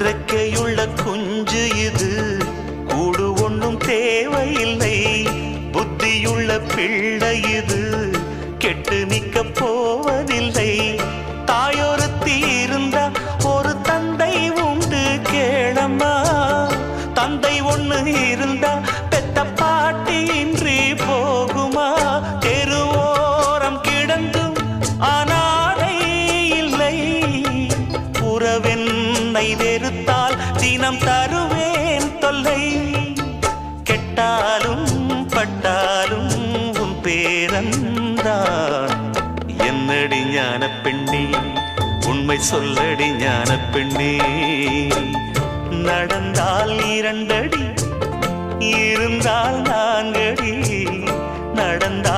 ரெக்கையுள்ள குஞ்சு இது, கூடு ஒன்றும் தேவையில்லை. புத்தியுள்ள பிள்ளை இது, கெட்டு நிக்க போவதில்லை. தாயொருத்தி இருந்தா ஒரு தந்தை உண்டு கேளம்மா. தந்தை ஒண்ணு இருந்தா பெத்த பாட்டி இன்றி போகுமா? தெருவோரம் கிடந்தும் அனாதை இல்லை. உறவென்னை வெறுத்தால் தினம் தருவேன் தொல்லை. கெட்டாலும் பட்டாலும் உன் பேரன்தான். என்னடி ஞான பெண்ணே, உண்மை சொல்லடி ஞான பெண்ணே. நடந்தால் 2 அடி, இருந்தால் 4 அடி. நடந்தால்